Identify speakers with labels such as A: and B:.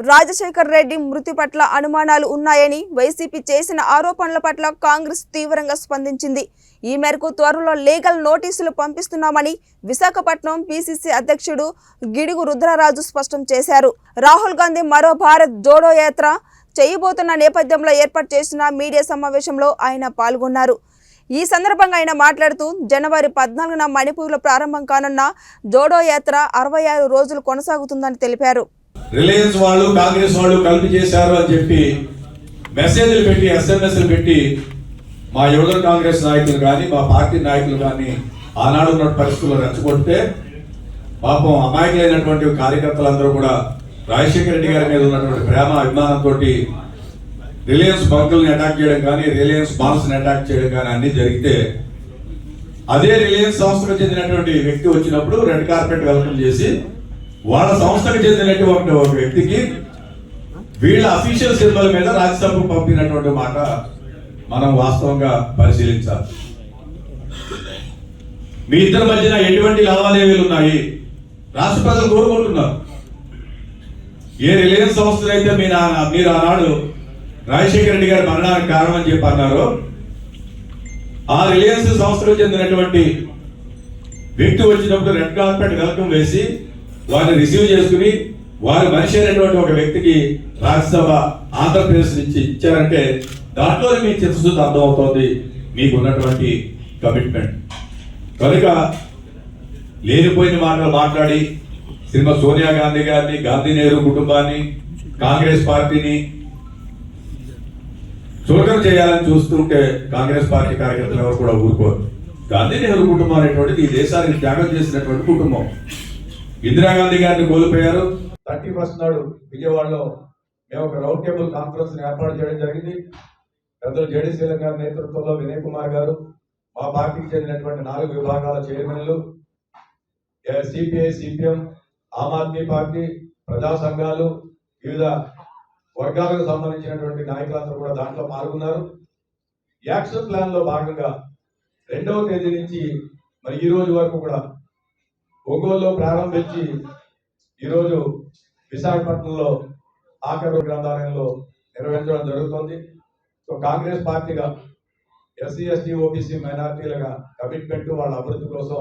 A: రాజశేఖర్ రెడ్డి మృతి పట్ల అనుమానాలు ఉన్నాయని వైసీపీ చేసిన ఆరోపణల పట్ల కాంగ్రెస్ తీవ్రంగా స్పందించింది. ఈ మేరకు త్వరలో లీగల్ నోటీసులు పంపిస్తున్నామని విశాఖపట్నం పీసీసీ అధ్యక్షుడు గిడుగు రుద్రరాజు స్పష్టం చేశారు. రాహుల్ గాంధీ మరో భారత్ జోడో యాత్ర చేయబోతున్న నేపథ్యంలో ఏర్పాటు చేసిన మీడియా సమావేశంలో ఆయన పాల్గొన్నారు. ఈ సందర్భంగా ఆయన మాట్లాడుతూ జనవరి 14న మణిపూర్లో ప్రారంభం కానున్న జోడో యాత్ర 66 రోజులు కొనసాగుతుందని తెలిపారు.
B: రిలయన్స్ వాళ్ళు కాంగ్రెస్ వాళ్ళు కలిపి చేశారు అని చెప్పి మెసేజ్లు పెట్టి SMS పెట్టి మా యువజన కాంగ్రెస్ నాయకులు కానీ మా పార్టీ నాయకులు కానీ ఆనాడు ఉన్న పరిస్థితుల్లో రెచ్చగొట్టే పాపం అమాయకులైనటువంటి కార్యకర్తలందరూ కూడా రాజశేఖర రెడ్డి గారి మీద ఉన్నటువంటి ప్రేమ అభిమానంతో రిలయన్స్ బంకుల్ని అటాక్ చేయడం కానీ రిలయన్స్ బాల్స్ ని అటాక్ చేయడం కానీ అన్ని జరిగితే అదే రిలయన్స్ సంస్థకు చెందినటువంటి వ్యక్తి వచ్చినప్పుడు రెడ్ కార్పెట్ వెల్కమ్ చేసి వాళ్ళ సంస్థకు చెందినటువంటి ఒక వ్యక్తికి వీళ్ళ అఫీషియల్ సింబల్ మీద రాజ్యసభకు పంపినటువంటి మాట మనం వాస్తవంగా పరిశీలించాలి. మీ ఇద్దరి మధ్యన ఎటువంటి లావాదేవీలు ఉన్నాయి రాష్ట్ర ప్రజలు కోరుకుంటున్నారు. ఏ రిలయన్స్ సంస్థలైతే మీరు ఆనాడు రాజశేఖర రెడ్డి గారి మరణానికి కారణం అని చెప్పి అన్నారు, ఆ రిలయన్స్ సంస్థకు చెందినటువంటి వ్యక్తి వచ్చినప్పుడు రెడ్ కార్పెట్ వెల్కమ్ వేసి వారిని రిసీవ్ చేసుకుని వారి మనిషి అయినటువంటి ఒక వ్యక్తికి రాజ్యసభ ఆంధ్రప్రదేశ్ నుంచి ఇచ్చారంటే దాంట్లో మీ చిత్తశుద్ధి అర్థమవుతోంది, మీకు ఉన్నటువంటి కమిట్మెంట్. కనుక లేనిపోయిన మాటలు మాట్లాడి శ్రీమతి సోనియా గాంధీ గారిని, గాంధీ నెహ్రూ కుటుంబాన్ని, కాంగ్రెస్ పార్టీని చులకన చేయాలని చూస్తుంటే కాంగ్రెస్ పార్టీ కార్యకర్తలు ఎవరు కూడా ఊరుకోరు. గాంధీ నెహ్రూ కుటుంబం అనేటువంటిది ఈ దేశానికి త్యాగం చేసినటువంటి కుటుంబం. ఇందిరాగాంధీ గారిని కోల్పోయారు. 31st నాడు విజయవాడలో మేము ఒక రౌండ్ టేబుల్ కాన్ఫరెన్స్ ఏర్పాటు చేయడం జరిగింది. పెద్దలు జేడీ శీలం గారి నేతృత్వంలో వినయ్ కుమార్ గారు, మా పార్టీకి చెందినటువంటి 4 విభాగాల చైర్మన్లు, CPI, CPM, Aam Aadmi party, ప్రజా సంఘాలు, వివిధ వర్గాలకు సంబంధించినటువంటి నాయకులందరూ కూడా దాంట్లో పాల్గొన్నారు. యాక్షన్ ప్లాన్ లో భాగంగా 2వ తేదీ నుంచి మరి ఈ రోజు వరకు కూడా ఒంగోలులో ప్రారంభించి ఈరోజు విశాఖపట్నంలో ఆఖరు గ్రంథాలయంలో నిర్వహించడం జరుగుతుంది. సో కాంగ్రెస్ పార్టీగా SC, ST, OBC మైనార్టీలుగా కమిట్మెంట్ వాళ్ళ అభివృద్ధి కోసం